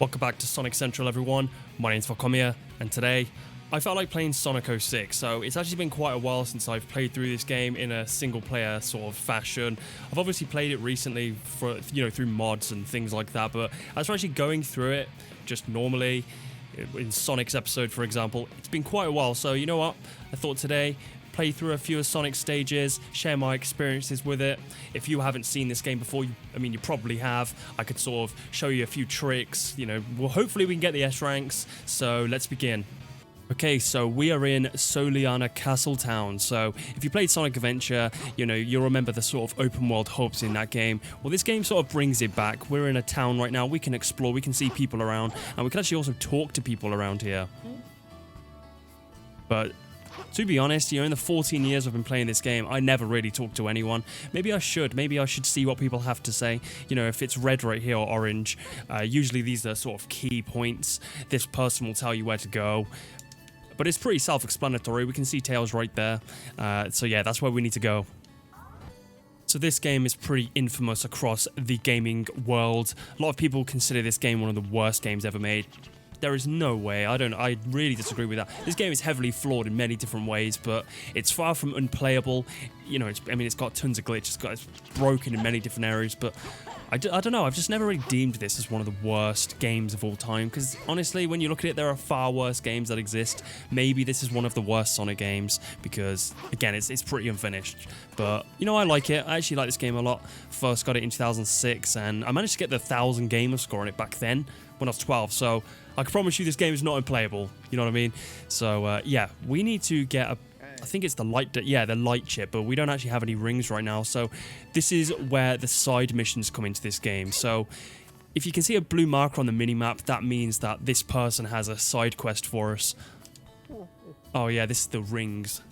Welcome back to Sonic Central, everyone. My name's Vivacity, and today I felt like playing Sonic 06. So it's actually been quite a while since I've played through this game in a single-player sort of fashion. I've obviously played it recently for through mods and things like that, but as for actually going through it just normally in Sonic's episode, for example, it's been quite a while. So you know what? I thought today, play through a few of Sonic stages, share my experiences with it. If you haven't seen this game before, you probably have. I could sort of show you a few tricks, well, hopefully we can get the S ranks. So let's begin. Okay, so we are in Soliana Castle Town. So if you played Sonic Adventure, you'll remember the sort of open world hubs in that game. Well, this game sort of brings it back. We're in a town right now. We can explore, we can see people around, and we can actually also talk to people around here. But to be honest, in the 14 years I've been playing this game, I never really talked to anyone. Maybe I should. Maybe I should see what people have to say. If it's red right here or orange, usually these are sort of key points. This person will tell you where to go. But it's pretty self-explanatory. We can see Tails right there. So yeah, that's where we need to go. So this game is pretty infamous across the gaming world. A lot of people consider this game one of the worst games ever made. There is no way. I really disagree with that. This game is heavily flawed in many different ways, but it's far from unplayable. It's got tons of glitches. It's broken in many different areas, but I don't know. I've just never really deemed this as one of the worst games of all time, because honestly, when you look at it, there are far worse games that exist. Maybe this is one of the worst Sonic games, because again, it's pretty unfinished. But I like it. I actually like this game a lot. First got it in 2006, and I managed to get the 1,000 gamer score on it back then when I was 12. So I can promise you this game is not unplayable. You know what I mean? So yeah, we need to get a, I think it's the light chip, but we don't actually have any rings right now. So this is where the side missions come into this game. So if you can see a blue marker on the minimap, that means that this person has a side quest for us. Oh yeah, this is the rings.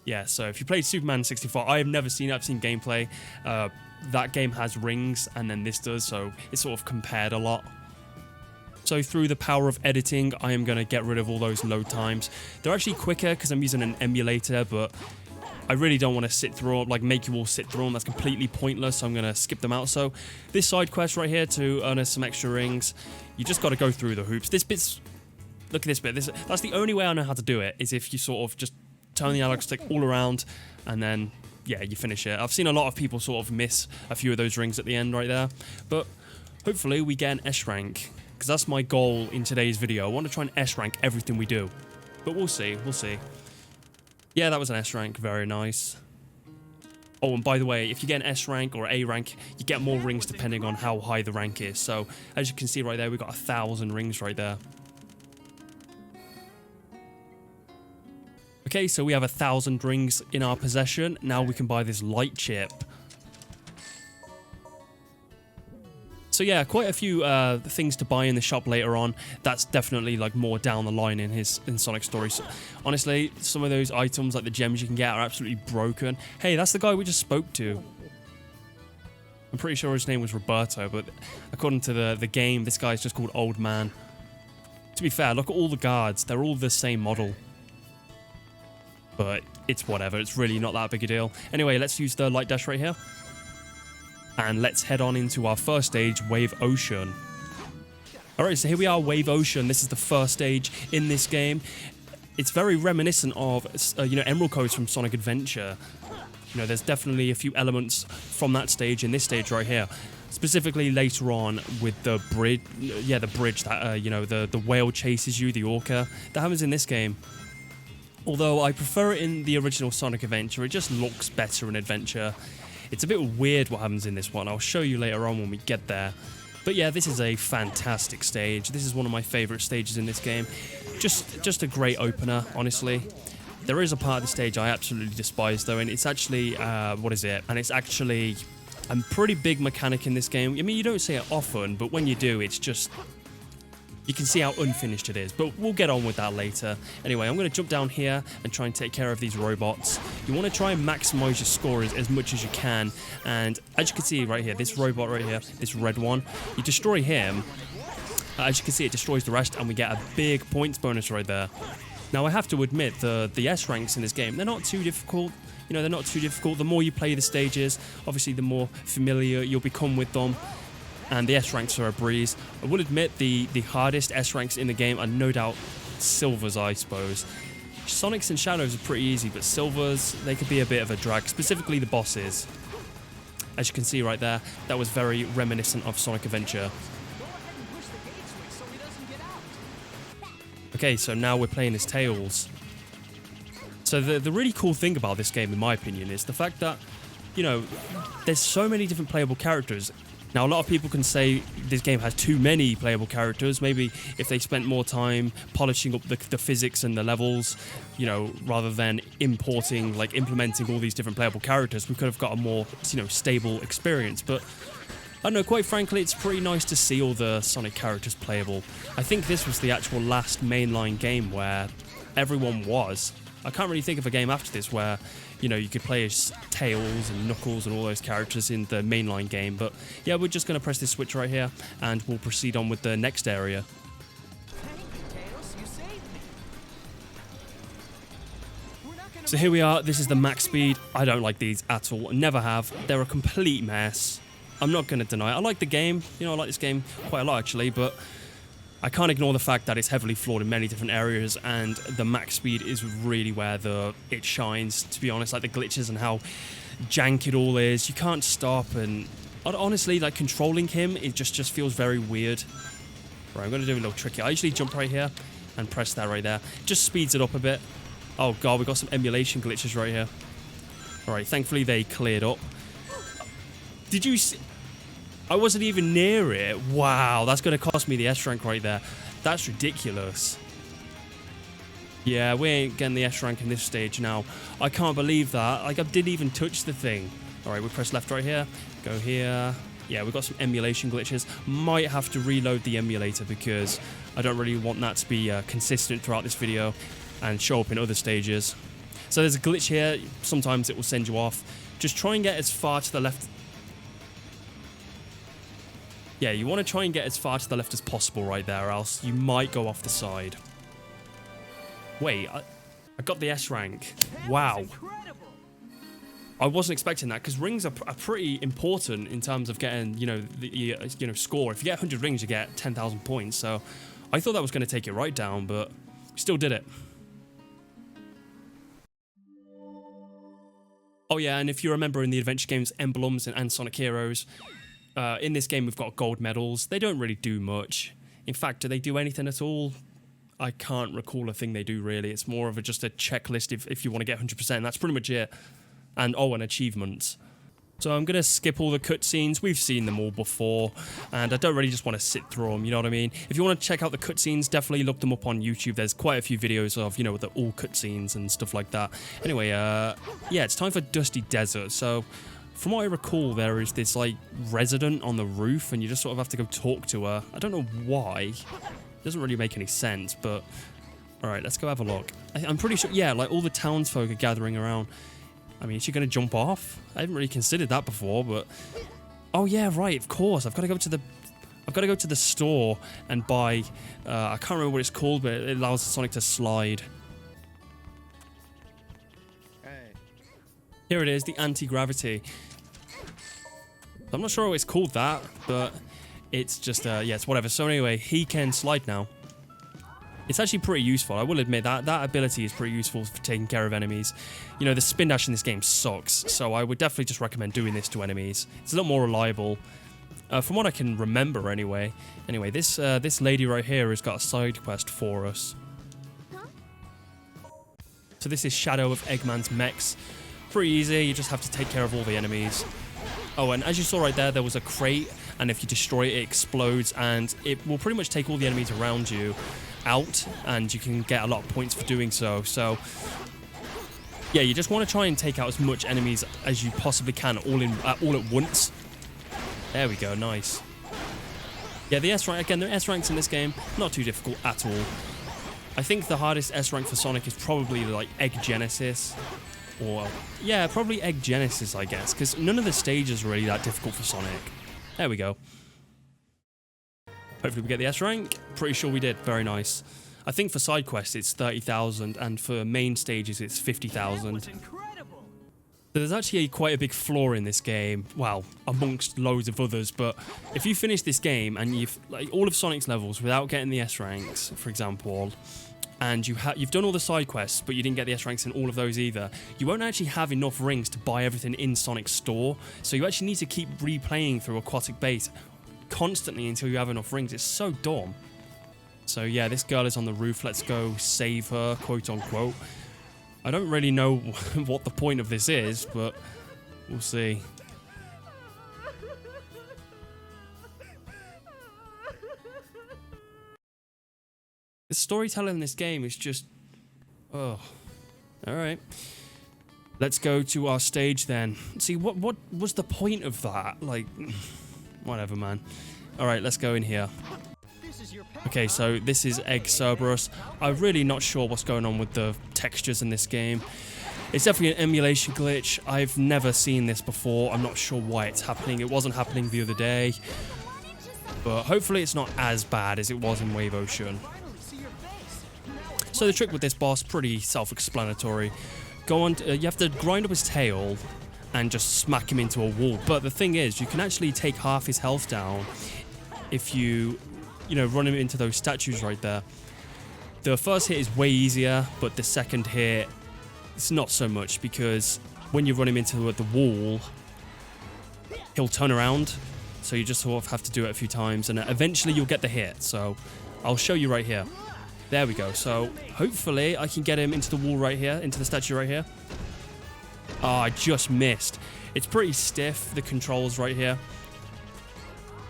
Yeah, so if you played Superman 64, I have never seen it. I've seen gameplay. That game has rings, and then this does, so it's sort of compared a lot. So through the power of editing, I am going to get rid of all those load times. They're actually quicker because I'm using an emulator, but I really don't want to sit through them, make you all sit through them. That's completely pointless, so I'm going to skip them out. So this side quest right here to earn us some extra rings, you just got to go through the hoops. This bit's, look at this bit. That's the only way I know how to do it, is if you sort of just turn the analog stick all around, and then, yeah, you finish it. I've seen a lot of people sort of miss a few of those rings at the end right there, but hopefully we get an S rank. Because that's my goal in today's video. I want to try and S rank everything we do. But we'll see, Yeah, that was an S rank, very nice. Oh, and by the way, if you get an S rank or A rank, you get more rings depending on how high the rank is. So, as you can see right there, we've got 1,000 rings right there. Okay, so we have 1,000 rings in our possession. Now we can buy this light chip. So yeah, quite a few things to buy in the shop later on. That's definitely more down the line in Sonic's story. So, honestly, some of those items, like the gems you can get, are absolutely broken. Hey, that's the guy we just spoke to. I'm pretty sure his name was Roberto, but according to the game, this guy's just called Old Man. To be fair, look at all the guards. They're all the same model. But it's whatever. It's really not that big a deal. Anyway, let's use the light dash right here. And let's head on into our first stage, Wave Ocean. Alright, so here we are, Wave Ocean. This is the first stage in this game. It's very reminiscent of, Emerald Coast from Sonic Adventure. There's definitely a few elements from that stage in this stage right here. Specifically later on with the bridge, the bridge that, the whale chases you, the orca. That happens in this game. Although I prefer it in the original Sonic Adventure, it just looks better in Adventure. It's a bit weird what happens in this one. I'll show you later on when we get there. But yeah, this is a fantastic stage. This is one of my favorite stages in this game. Just a great opener, honestly. There is a part of the stage I absolutely despise, though, and it's actually, what is it? And it's actually a pretty big mechanic in this game. You don't see it often, but when you do, it's just, you can see how unfinished it is, but we'll get on with that later. Anyway, I'm going to jump down here and try and take care of these robots. You want to try and maximize your score as much as you can, and as you can see right here, this robot right here, this red one, you destroy him, as you can see it destroys the rest, and we get a big points bonus right there. Now I have to admit, the S ranks in this game, they're not too difficult. They're not too difficult. The more you play the stages, obviously the more familiar you'll become with them. and the S ranks are a breeze. I will admit the hardest S ranks in the game are no doubt Silvers, I suppose. Sonics and Shadows are pretty easy, but Silvers, they could be a bit of a drag, specifically the bosses. As you can see right there, that was very reminiscent of Sonic Adventure. Okay, so now we're playing as Tails. So the really cool thing about this game, in my opinion, is the fact that, you know, there's so many different playable characters. Now, a lot of people can say this game has too many playable characters. Maybe if they spent more time polishing up the physics and the levels, you know, rather than implementing all these different playable characters, we could have got a more, you know, stable experience. But I don't know, quite frankly, it's pretty nice to see all the Sonic characters playable. I think this was the actual last mainline game where everyone was. I can't really think of a game after this where, you know, you could play as Tails and Knuckles and all those characters in the mainline game. But yeah, we're just going to press this switch right here and we'll proceed on with the next area. So here we are. This is the max speed. I don't like these at all. Never have. They're a complete mess. I'm not going to deny it. I like the game. You know, I like this game quite a lot actually, but I can't ignore the fact that it's heavily flawed in many different areas, and the max speed is really where it shines, to be honest. Like the glitches and how jank it all is. You can't stop, and honestly, like controlling him, it just feels very weird. Right, I'm going to do a little trick here. I usually jump right here and press that right there. Just speeds it up a bit. Oh god, we got some emulation glitches right here. Alright, thankfully they cleared up. Did you see? I wasn't even near it. Wow, that's going to cost me the S rank right there. That's ridiculous. Yeah, we ain't getting the S rank in this stage now. I can't believe that. Like, I didn't even touch the thing. Alright, we press left right here. Go here. Yeah, we've got some emulation glitches. Might have to reload the emulator because I don't really want that to be consistent throughout this video and show up in other stages. So there's a glitch here. Sometimes it will send you off. Just try and get as far to the left. Yeah, you want to try and get as far to the left as possible right there, or else you might go off the side. Wait, I got the S rank. Wow. I wasn't expecting that, because rings are pretty important in terms of getting, you know, the score. If you get 100 rings, you get 10,000 points. So I thought that was going to take it right down, but still did it. Oh yeah, and if you remember in the adventure games, emblems and Sonic Heroes, in this game we've got gold medals. They don't really do much. In fact, do they do anything at all? I can't recall a thing they do really. It's more of just a checklist if you want to get 100%. That's pretty much it. And oh, and achievements. So I'm going to skip all the cutscenes. We've seen them all before, and I don't really just want to sit through them, you know what I mean? If you want to check out the cutscenes, definitely look them up on YouTube. There's quite a few videos of, you know, the all cutscenes and stuff like that. Anyway, yeah, it's time for Dusty Desert. So from what I recall, there is this, like, resident on the roof, and you just sort of have to go talk to her. I don't know why. It doesn't really make any sense, but alright, let's go have a look. I'm pretty sure, yeah, like, all the townsfolk are gathering around. I mean, is she going to jump off? I haven't really considered that before, but oh yeah, right, of course. I've got to go to the store and buy, I can't remember what it's called, but it allows Sonic to slide. Here it is, the anti-gravity. I'm not sure what it's called that, but it's just, yeah, it's whatever. So anyway, he can slide now. It's actually pretty useful. I will admit that ability is pretty useful for taking care of enemies. You know, the spin dash in this game sucks, so I would definitely just recommend doing this to enemies. It's a lot more reliable. From what I can remember anyway. Anyway, this lady right here has got a side quest for us. So this is Shadow of Eggman's Mechs. Pretty easy, you just have to take care of all the enemies. Oh, and as you saw right there was a crate, and if you destroy it, it explodes, and it will pretty much take all the enemies around you out, and you can get a lot of points for doing so. So yeah, you just want to try and take out as much enemies as you possibly can all at once. There we go, nice. Yeah, the S rank, again, the S ranks in this game, not too difficult at all. I think the hardest S rank for Sonic is probably like Egg Genesis. Or, yeah, probably Egg Genesis, I guess, because none of the stages are really that difficult for Sonic. There we go. Hopefully we get the S rank. Pretty sure we did. Very nice. I think for side quests it's 30,000, and for main stages it's 50,000. There's actually quite a big flaw in this game, well, amongst loads of others, but if you finish this game and you've, like, all of Sonic's levels without getting the S ranks, for example, and you've done all the side quests, but you didn't get the S ranks in all of those either, you won't actually have enough rings to buy everything in Sonic's store, so you actually need to keep replaying through Aquatic Base constantly until you have enough rings. It's so dumb. So yeah, this girl is on the roof, let's go save her, quote unquote. I don't really know what the point of this is, but we'll see. The storytelling in this game is just... oh. Alright. Let's go to our stage then. See, what was the point of that? Like, whatever, man. Alright, let's go in here. Okay, so this is Cerberus. I'm really not sure what's going on with the textures in this game. It's definitely an emulation glitch. I've never seen this before. I'm not sure why it's happening. It wasn't happening the other day. But hopefully it's not as bad as it was in Wave Ocean. So the trick with this boss, pretty self-explanatory. Go on, you have to grind up his tail and just smack him into a wall. But the thing is, you can actually take half his health down if you know, run him into those statues right there. The first hit is way easier, but the second hit, it's not so much, because when you run him into the wall, he'll turn around, so you just sort of have to do it a few times, and eventually you'll get the hit. So I'll show you right here. There we go. So hopefully I can get him into the wall right here, into the statue right here. Oh, I just missed. It's pretty stiff, the controls right here.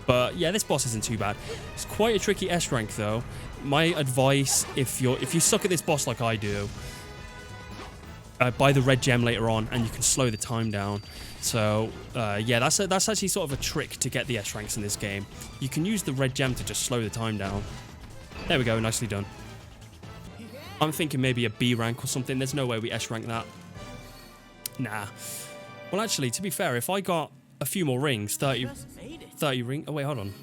But yeah, this boss isn't too bad. It's quite a tricky S rank though. My advice, if you suck at this boss like I do, buy the red gem later on, and you can slow the time down. So yeah, that's actually sort of a trick to get the S ranks in this game. You can use the red gem to just slow the time down. There we go, nicely done. I'm thinking maybe a B rank or something. There's no way we S rank that. Nah. Well, actually, to be fair, if I got a few more rings, 30 rings. Oh, wait, hold on.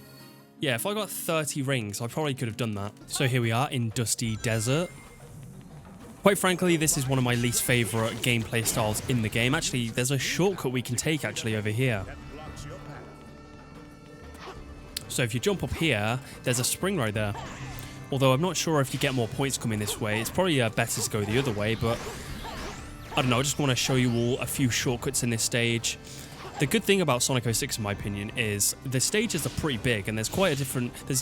Yeah, if I got 30 rings, I probably could have done that. So here we are in Dusty Desert. Quite frankly, this is one of my least favorite gameplay styles in the game. Actually, there's a shortcut we can take actually over here. So if you jump up here, there's a spring right there. Although I'm not sure if you get more points coming this way. It's probably better to go the other way, but I don't know. I just want to show you all a few shortcuts in this stage. The good thing about Sonic 06, in my opinion, is the stages are pretty big, and there's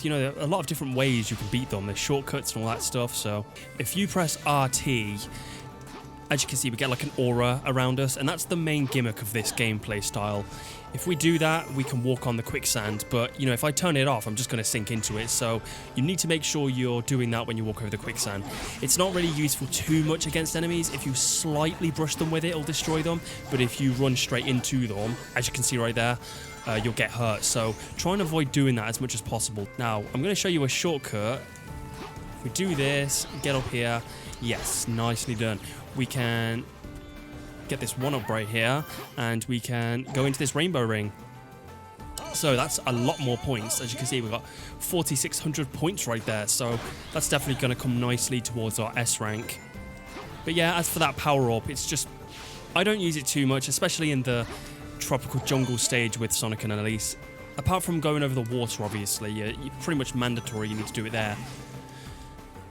you know, a lot of different ways you can beat them. There's shortcuts and all that stuff. So if you press RT, as you can see, we get like an aura around us, and that's the main gimmick of this gameplay style. If we do that, we can walk on the quicksand, but, you know, if I turn it off, I'm just going to sink into it, so you need to make sure you're doing that when you walk over the quicksand. It's not really useful too much against enemies. If you slightly brush them with it, it'll destroy them, but if you run straight into them, as you can see right there, you'll get hurt, so try and avoid doing that as much as possible. Now, I'm going to show you a shortcut. If we do this, get up here, yes, nicely done. We can get this one up right here, and we can go into this rainbow ring. So that's a lot more points. As you can see, we've got 4,600 points right there, so that's definitely going to come nicely towards our S rank. But yeah, as for that power up, it's just, I don't use it too much, especially in the tropical jungle stage with Sonic and Elise. Apart from going over the water, obviously, you're pretty much mandatory, you need to do it there.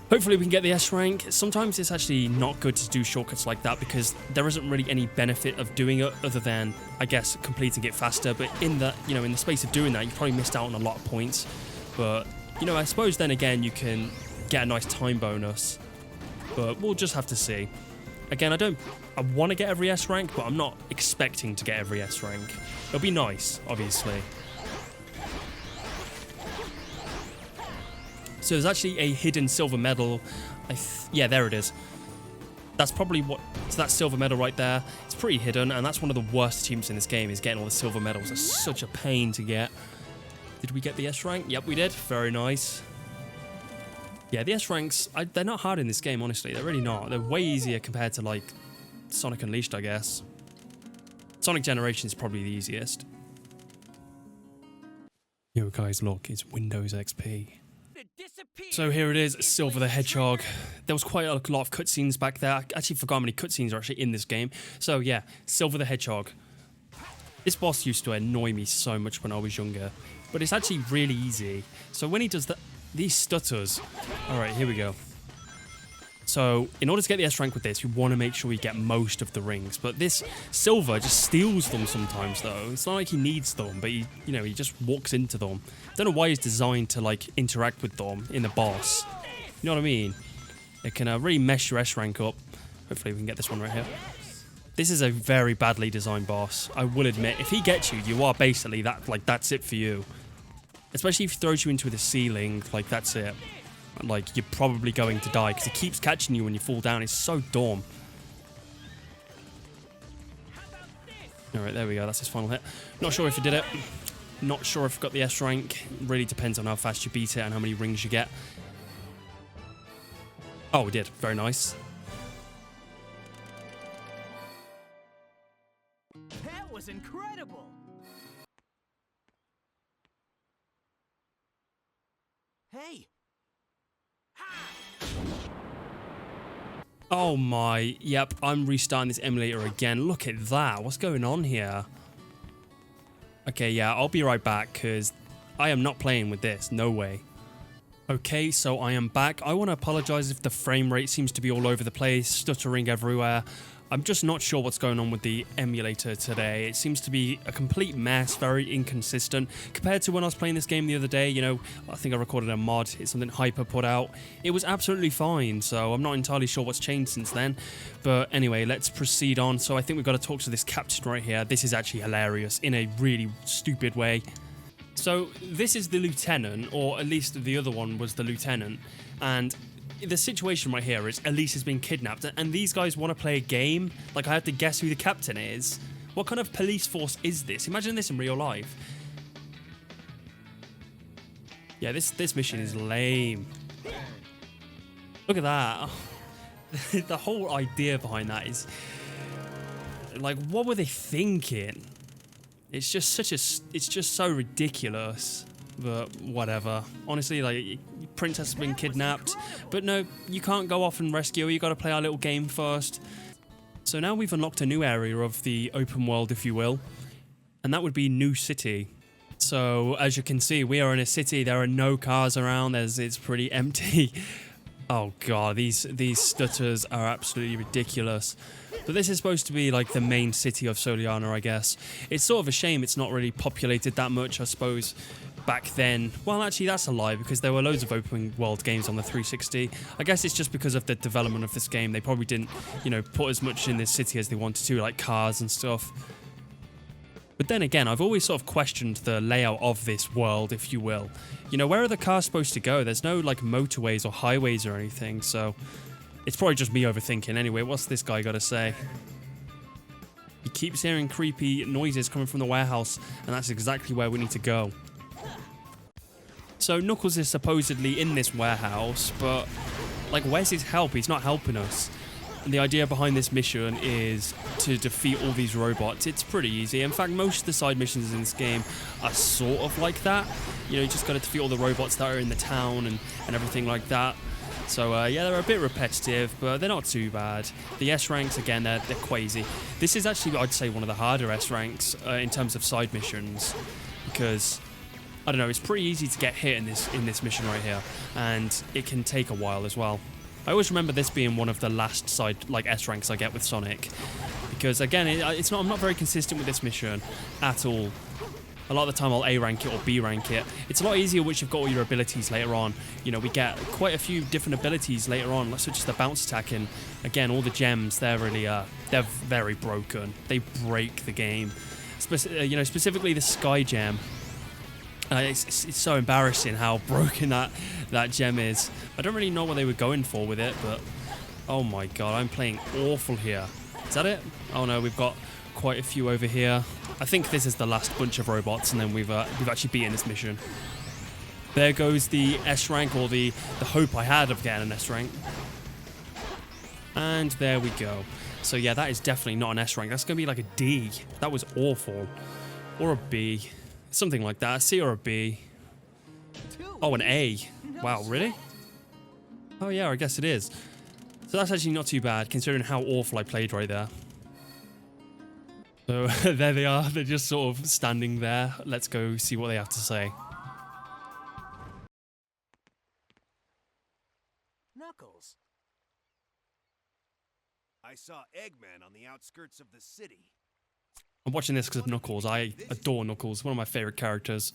Hopefully we can get the S rank. Sometimes it's actually not good to do shortcuts like that because there isn't really any benefit of doing it other than, I guess, completing it faster. But in the, you know, in the space of doing that, you probably missed out on a lot of points. But, you know, I suppose then again you can get a nice time bonus. But we'll just have to see. Again, I want to get every S rank, but I'm not expecting to get every S rank. It'll be nice, obviously. So there's actually a hidden silver medal. Yeah, there it is. That's probably what... So that silver medal right there. It's pretty hidden, and that's one of the worst achievements in this game, is getting all the silver medals. It's such a pain to get. Did we get the S rank? Yep, we did. Very nice. Yeah, the S ranks, they're not hard in this game, honestly. They're really not. They're way easier compared to, like, Sonic Unleashed, I guess. Sonic Generation is probably the easiest. Yo, guys, look. It's Windows XP. Disappear. So here it is, Silver the Hedgehog. There was quite a lot of cutscenes back there. I actually forgot how many cutscenes are actually in this game. So yeah, Silver the Hedgehog. This boss used to annoy me so much when I was younger, but it's actually really easy. So when he does that, these stutters. All right, here we go. So in order to get the S rank with this, you want to make sure you get most of the rings. But this Silver just steals them sometimes, though. It's not like he needs them, but he just walks into them. Don't know why he's designed to like interact with them in the boss. You know what I mean? It can really mess your S rank up. Hopefully we can get this one right here. This is a very badly designed boss. I will admit, if he gets you, you are basically that. Like that's it for you. Especially if he throws you into the ceiling, like that's it. Like, you're probably going to die because he keeps catching you when you fall down. It's so dumb. Alright, there we go. That's his final hit. Not sure if he did it. Not sure if I got the S rank. Really depends on how fast you beat it and how many rings you get. Oh, we did. Very nice. That was incredible! Hey! Oh my, yep, I'm restarting this emulator again. Look at that. What's going on here? Okay, yeah, I'll be right back because I am not playing with this. No way. Okay, so I am back. I want to apologize if the frame rate seems to be all over the place, stuttering everywhere. I'm just not sure what's going on with the emulator today. It seems to be a complete mess, very inconsistent. Compared to when I was playing this game the other day, you know, I think I recorded a mod, it's something Hyper put out. It was absolutely fine, so I'm not entirely sure what's changed since then. But anyway, let's proceed on. So I think we've got to talk to this captain right here. This is actually hilarious in a really stupid way. So this is the lieutenant, or at least the other one was the lieutenant, and the situation right here is Elise has been kidnapped and these guys want to play a game. Like, I have to guess who the captain is. What kind of police force is this? Imagine this in real life. Yeah, this mission is lame. Look at that. The whole idea behind that is like, what were they thinking? It's just so ridiculous. But whatever. Honestly, like, Princess has been kidnapped. But no, you can't go off and rescue her. You got to play our little game first. So now we've unlocked a new area of the open world, if you will. And that would be New City. So as you can see, we are in a city. There are no cars around. It's pretty empty. Oh god, these stutters are absolutely ridiculous. But this is supposed to be like the main city of Soliana, I guess. It's sort of a shame it's not really populated that much, I suppose. Back then, well, actually that's a lie because there were loads of open world games on the 360. I guess it's just because of the development of this game. They probably didn't, you know, put as much in this city as they wanted to, like cars and stuff. But then again, I've always sort of questioned the layout of this world, if you will. You know, where are the cars supposed to go? There's no like motorways or highways or anything, so it's probably just me overthinking. Anyway, what's this guy got to say? He keeps hearing creepy noises coming from the warehouse, and that's exactly where we need to go. So Knuckles is supposedly in this warehouse, but like, where's his help? He's not helping us. And the idea behind this mission is to defeat all these robots. It's pretty easy. In fact, most of the side missions in this game are sort of like that. You know, you just got to defeat all the robots that are in the town and everything like that. So yeah, they're a bit repetitive, but they're not too bad. The S ranks, again, they're quite easy. This is actually, I'd say, one of the harder S ranks in terms of side missions, because I don't know, it's pretty easy to get hit in this mission right here, and it can take a while as well. I always remember this being one of the last side, like, S ranks I get with Sonic, because again, I'm not very consistent with this mission at all. A lot of the time I'll A rank it or B rank it. It's a lot easier once you've got all your abilities later on. You know, we get quite a few different abilities later on, such as the bounce attack, and again, all the gems, they're really, they're very broken. They break the game. You know, specifically the Sky Gem. It's so embarrassing how broken that gem is. I don't really know what they were going for with it, but oh my god, I'm playing awful here. Is that it? Oh no, we've got quite a few over here. I think this is the last bunch of robots, and then we've actually beaten this mission. There goes the S rank, or the hope I had of getting an S rank. And there we go. So yeah, that is definitely not an S rank. That's going to be like a D. That was awful. Or a B. Something like that. A C or a B. Oh, an A. Wow, really? Oh yeah, I guess it is. So that's actually not too bad, considering how awful I played right there. So there they are, they're just sort of standing there. Let's go see what they have to say. Knuckles. I saw Eggman on the outskirts of the city. I'm watching this because of Knuckles. I adore Knuckles, one of my favorite characters.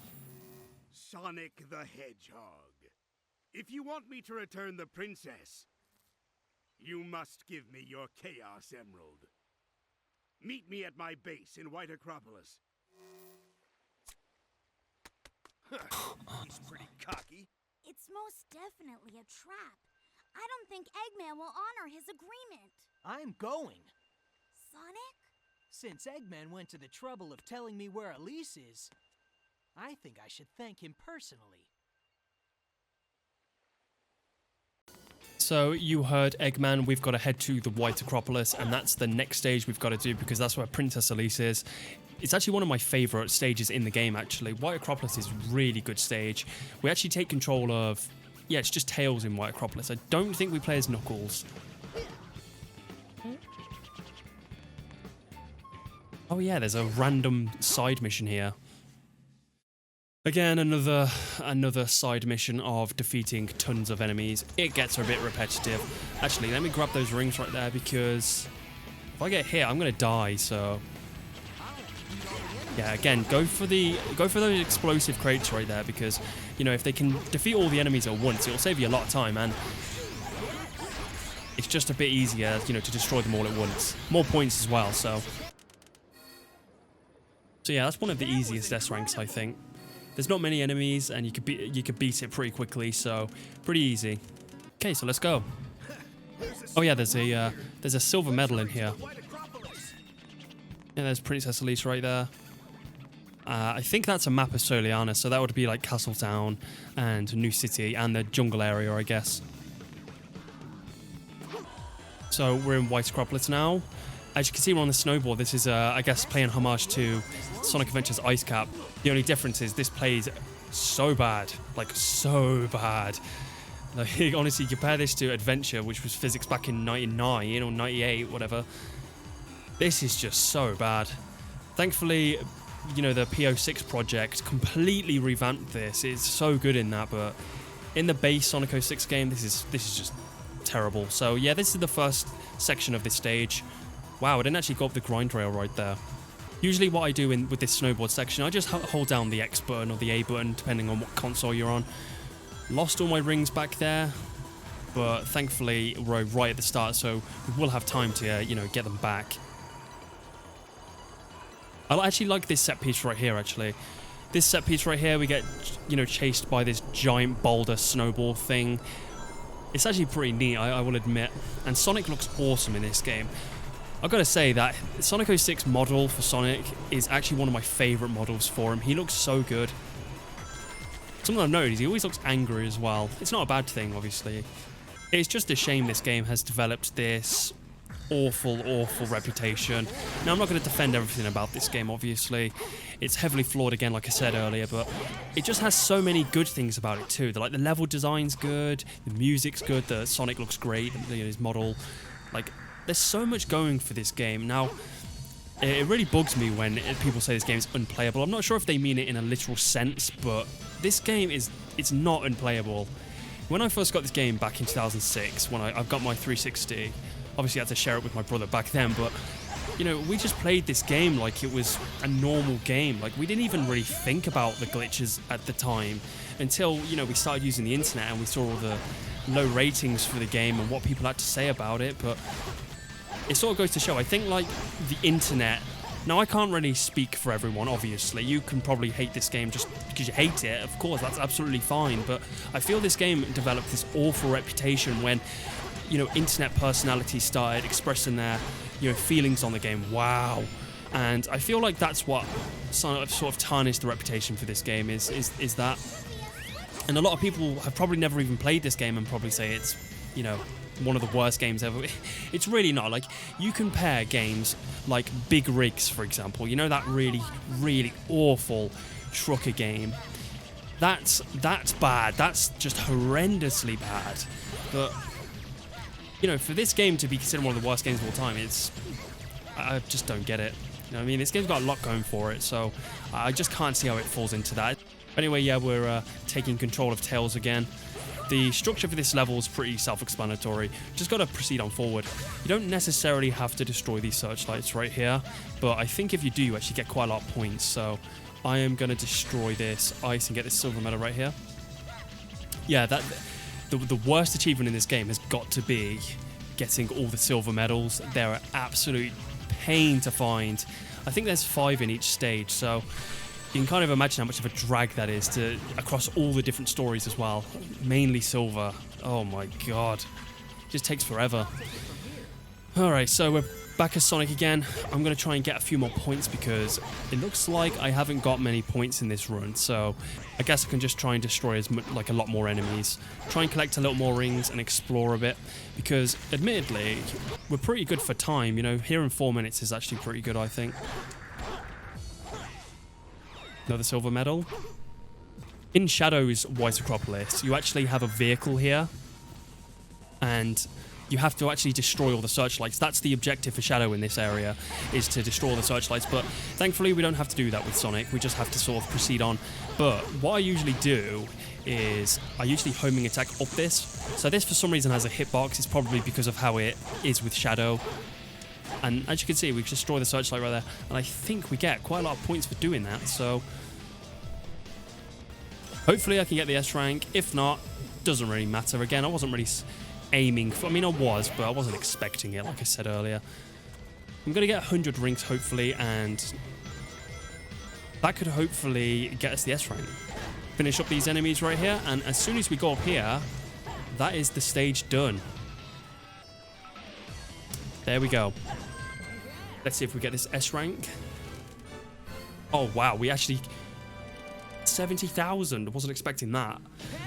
Sonic the Hedgehog. If you want me to return the princess, you must give me your Chaos Emerald. Meet me at my base in White Acropolis. He's pretty cocky. It's most definitely a trap. I don't think Eggman will honor his agreement. I'm going. Sonic? Since Eggman went to the trouble of telling me where Elise is, I think I should thank him personally. So you heard Eggman, we've got to head to the White Acropolis, and that's the next stage we've got to do because that's where Princess Elise is. It's actually one of my favourite stages in the game, actually. White Acropolis is a really good stage. We actually take control of... Yeah, it's just Tails in White Acropolis. I don't think we play as Knuckles. Oh yeah, there's a random side mission here. Again, another side mission of defeating tons of enemies. It gets a bit repetitive. Actually, let me grab those rings right there because if I get hit, I'm gonna die. So yeah, again, go for those explosive crates right there because you know if they can defeat all the enemies at once, it'll save you a lot of time and it's just a bit easier, you know, to destroy them all at once. More points as well. So yeah, that's one of the easiest S ranks, I think. There's not many enemies, and you could beat it pretty quickly, so pretty easy. Okay, so let's go. Oh yeah, there's a silver medal in here. Yeah, there's Princess Elise right there. I think that's a map of Soliana, so that would be like Castletown and New City and the jungle area, I guess. So we're in White Acropolis now. As you can see, we're on the snowboard. This is, I guess, playing homage to Sonic Adventure's Ice Cap. The only difference is this plays so bad. Like, so bad. Like, honestly, compare this to Adventure, which was physics back in 99 or 98, whatever. This is just so bad. Thankfully, you know, the PO6 project completely revamped this. It's so good in that, but in the base Sonic 06 game, this is just terrible. So, yeah, this is the first section of this stage. Wow, I didn't actually go up the grind rail right there. Usually what I do with this snowboard section, I just hold down the X button or the A button, depending on what console you're on. Lost all my rings back there, but thankfully we're right at the start, so we will have time to, you know, get them back. I actually like this set piece right here, actually. This set piece right here, we get, you know, chased by this giant boulder snowball thing. It's actually pretty neat, I will admit. And Sonic looks awesome in this game. I've got to say that Sonic 06 model for Sonic is actually one of my favourite models for him. He looks so good. Something I've noticed, he always looks angry as well. It's not a bad thing, obviously. It's just a shame this game has developed this awful reputation. Now, I'm not going to defend everything about this game, obviously. It's heavily flawed again, like I said earlier, but it just has so many good things about it too. Like, the level design's good, the music's good, the Sonic looks great, his model. Like, there's so much going for this game. Now, it really bugs me when people say this game is unplayable. I'm not sure if they mean it in a literal sense, but this game it's not unplayable. When I first got this game back in 2006, when I've got my 360, obviously I had to share it with my brother back then, but you know, we just played this game like it was a normal game. Like, we didn't even really think about the glitches at the time until, you know, we started using the internet and we saw all the low ratings for the game and what people had to say about it. But it sort of goes to show, I think, like, the internet... Now, I can't really speak for everyone, obviously. You can probably hate this game just because you hate it. Of course, that's absolutely fine. But I feel this game developed this awful reputation when, you know, internet personalities started expressing their, you know, feelings on the game. Wow. And I feel like that's what sort of tarnished the reputation for this game is that. And a lot of people have probably never even played this game and probably say it's, you know, one of the worst games ever. It's really not. Like, you compare games like Big Rigs, for example, you know, that really awful trucker game. That's bad. That's just horrendously bad. But, you know, for this game to be considered one of the worst games of all time, I just don't get it. You know what I mean? This game's got a lot going for it, so I just can't see how it falls into that. Anyway, yeah, we're taking control of Tails again. The structure for this level is pretty self-explanatory. Just got to proceed on forward. You don't necessarily have to destroy these searchlights right here, but I think if you do, you actually get quite a lot of points. So I am going to destroy this ice and get this silver medal right here. Yeah, the worst achievement in this game has got to be getting all the silver medals. They're an absolute pain to find. I think there's 5 in each stage, so you can kind of imagine how much of a drag that is across all the different stories as well. Mainly silver. Oh my god. It just takes forever. Alright, so we're back as Sonic again. I'm going to try and get a few more points because it looks like I haven't got many points in this run. So I guess I can just try and destroy a lot more enemies. Try and collect a little more rings and explore a bit. Because admittedly, we're pretty good for time. You know, here in 4 minutes is actually pretty good, I think. Another silver medal. In Shadow's White Acropolis, you actually have a vehicle here, and you have to actually destroy all the searchlights. That's the objective for Shadow in this area, is to destroy all the searchlights, but thankfully we don't have to do that with Sonic. We just have to sort of proceed on. But what I usually do is I usually homing attack up this. So this for some reason has a hitbox. It's probably because of how it is with Shadow. And as you can see, we destroy the searchlight right there. And I think we get quite a lot of points for doing that. So hopefully I can get the S rank. If not, doesn't really matter. Again, I wasn't really aiming for... I mean, I was, but I wasn't expecting it, like I said earlier. I'm going to get 100 rings, hopefully. And that could hopefully get us the S rank. Finish up these enemies right here. And as soon as we go up here, that is the stage done. There we go. Let's see if we get this S rank. Oh, wow. We actually... 70,000. I wasn't expecting that.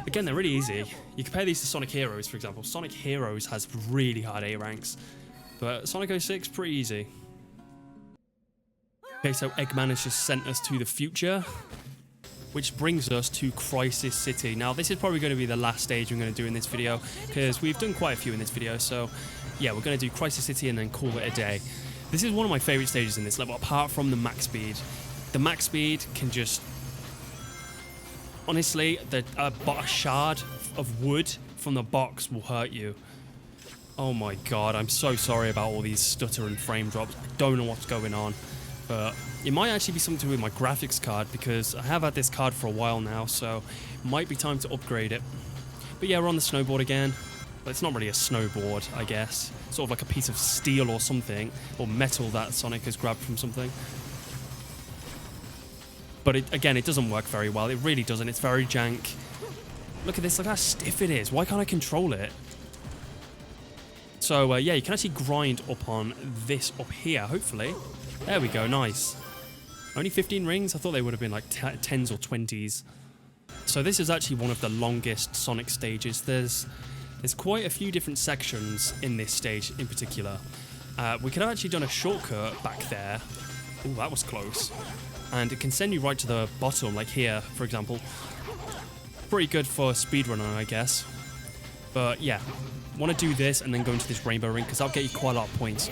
Again, they're really easy. You compare these to Sonic Heroes, for example. Sonic Heroes has really hard A ranks. But Sonic 06, pretty easy. Okay, so Eggman has just sent us to the future, which brings us to Crisis City. Now, this is probably going to be the last stage I'm going to do in this video, because we've done quite a few in this video. So, yeah, we're going to do Crisis City and then call it a day. This is one of my favorite stages in this level, apart from the max speed. The max speed can just... Honestly, a shard of wood from the box will hurt you. Oh my god, I'm so sorry about all these stutter and frame drops. I don't know what's going on. But it might actually be something to do with my graphics card, because I have had this card for a while now, so it might be time to upgrade it. But yeah, we're on the snowboard again. But it's not really a snowboard, I guess. Sort of like a piece of steel or something, or metal that Sonic has grabbed from something. But again, it doesn't work very well. It really doesn't. It's very jank. Look at this. Look how stiff it is. Why can't I control it? So, yeah, you can actually grind up on this up here, hopefully. There we go. Nice. Only 15 rings? I thought they would have been like 10s or 20s. So this is actually one of the longest Sonic stages. There's quite a few different sections in this stage in particular. We could have actually done a shortcut back there. Oh, that was close. And it can send you right to the bottom, like here, for example. Pretty good for speedrunner, I guess. But yeah, want to do this and then go into this rainbow ring, because that'll get you quite a lot of points.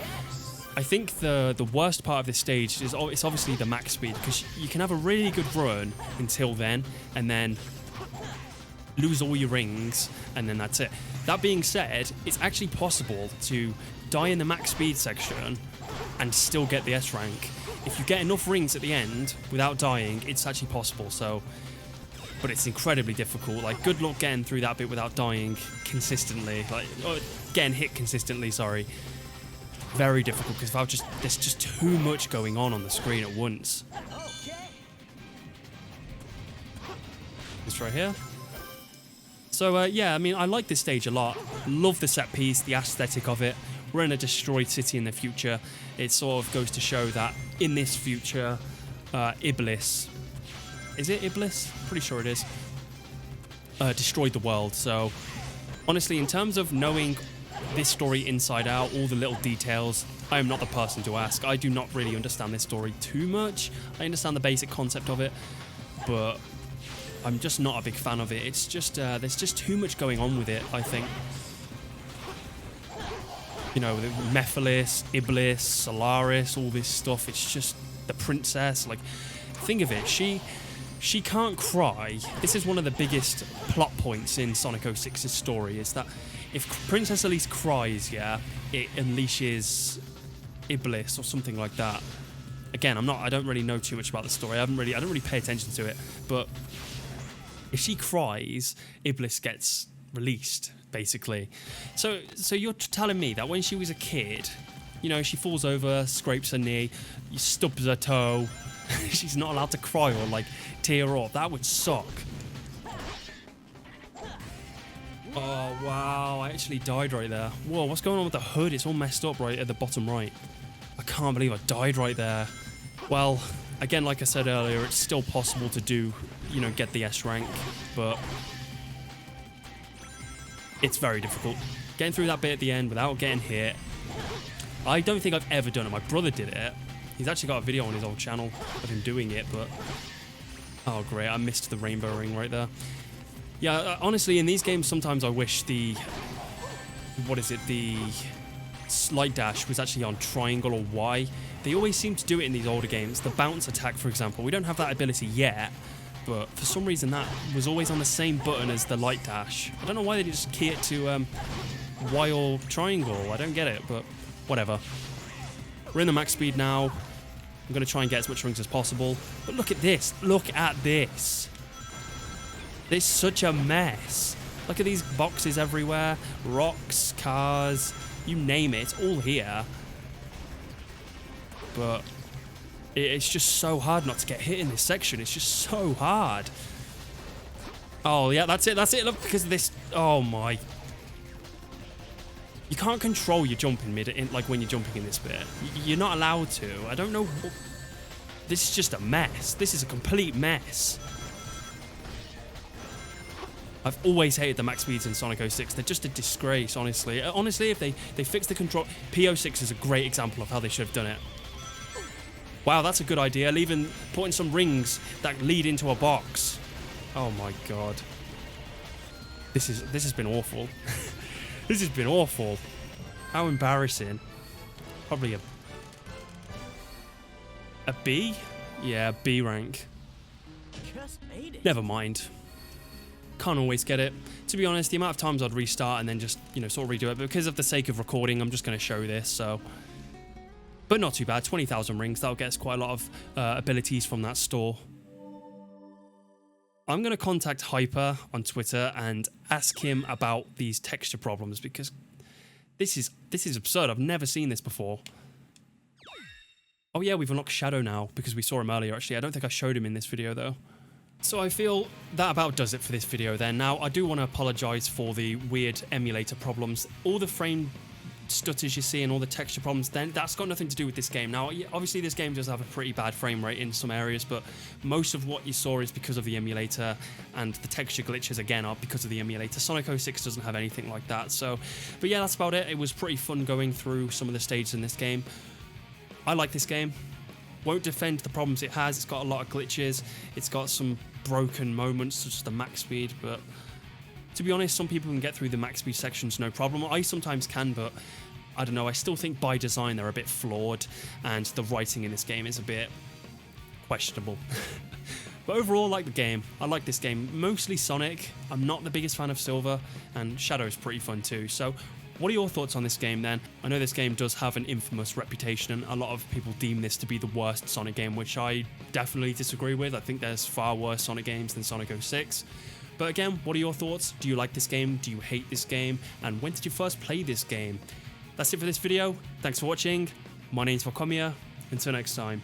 I think the worst part of this stage is it's obviously the max speed, because you can have a really good run until then, and then lose all your rings, and then that's it. That being said, it's actually possible to die in the max speed section and still get the S rank. If you get enough rings at the end without dying, it's actually possible. So, but it's incredibly difficult. Like, good luck getting through that bit without dying consistently. Like, getting hit consistently, sorry. Very difficult, because there's just too much going on the screen at once. This right here. So, yeah, I mean, I like this stage a lot. Love the set piece, the aesthetic of it. We're in a destroyed city in the future. It sort of goes to show that in this future, Iblis... Is it Iblis? Pretty sure it is. Destroyed the world. So, honestly, in terms of knowing this story inside out, all the little details, I am not the person to ask. I do not really understand this story too much. I understand the basic concept of it, but I'm just not a big fan of it. It's just, there's just too much going on with it, I think. You know, the Mephiles, Iblis, Solaris, all this stuff. It's just the princess. Like, think of it. She can't cry. This is one of the biggest plot points in Sonic 06's story, is that if Princess Elise cries, yeah, it unleashes Iblis or something like that. Again, I don't really know too much about the story. I don't really pay attention to it. But if she cries, Iblis gets released, basically. So you're telling me that when she was a kid, you know, she falls over, scrapes her knee, stubs her toe, she's not allowed to cry or like tear up. That would suck. Oh wow, I actually died right there. Whoa, what's going on with the hood? It's all messed up right at the bottom right. I can't believe I died right there. Well, again, like I said earlier, it's still possible to do, you know, get the S rank, but it's very difficult. Getting through that bit at the end without getting hit, I don't think I've ever done it. My brother did it. He's actually got a video on his old channel of him doing it, but oh great, I missed the rainbow ring right there. Yeah, honestly, in these games, sometimes I wish the slide dash was actually on triangle or Y. They always seem to do it in these older games. The bounce attack, for example, we don't have that ability yet, but for some reason that was always on the same button as the light dash. I don't know why they didn't just key it to Y or triangle. I don't get it, but whatever. We're in the max speed now. I'm going to try and get as much rings as possible. But look at this. Look at this. It's such a mess. Look at these boxes everywhere. Rocks, cars, you name it. It's all here. But it's just so hard not to get hit in this section. It's just so hard. Oh, yeah, that's it. That's it. Look, because of this. Oh, my. You can't control your jump like when you're jumping in this bit. You're not allowed to. I don't know. This is just a mess. This is a complete mess. I've always hated the max speeds in Sonic 06. They're just a disgrace, honestly. Honestly, if they fix the control... PO6 is a great example of how they should have done it. Wow, that's a good idea. Putting some rings that lead into a box. Oh my god. This has been awful. This has been awful. How embarrassing. Probably a B? Yeah, B rank. Just made it. Never mind. Can't always get it. To be honest, the amount of times I'd restart and then just, you know, sort of redo it, but because of the sake of recording, I'm just going to show this, so... But not too bad, 20,000 rings, that'll get us quite a lot of abilities from that store. I'm going to contact Hyper on Twitter and ask him about these texture problems, because this is absurd. I've never seen this before. Oh yeah, we've unlocked Shadow now, because we saw him earlier, actually. I don't think I showed him in this video, though. So I feel that about does it for this video then. Now, I do want to apologise for the weird emulator problems. All the frame stutters you see and all the texture problems, then that's got nothing to do with this game. Now, obviously this game does have a pretty bad frame rate in some areas, but most of what you saw is because of the emulator, and the texture glitches again are because of the emulator. Sonic 06 doesn't have anything like that. So, but yeah, that's about it. It was pretty fun going through some of the stages in this game. I like this game. Won't defend the problems it has. It's got a lot of glitches. It's got some broken moments, such as the max speed, but to be honest, some people can get through the max speed sections no problem. I sometimes can, but I don't know, I still think by design they're a bit flawed, and the writing in this game is a bit questionable. But overall, I like the game. I like this game. Mostly Sonic. I'm not the biggest fan of Silver, and Shadow is pretty fun too. So what are your thoughts on this game then? I know this game does have an infamous reputation, and a lot of people deem this to be the worst Sonic game, which I definitely disagree with. I think there's far worse Sonic games than Sonic 06. But again, what are your thoughts? Do you like this game? Do you hate this game? And when did you first play this game? That's it for this video. Thanks for watching. My name's Vacomia. Until next time.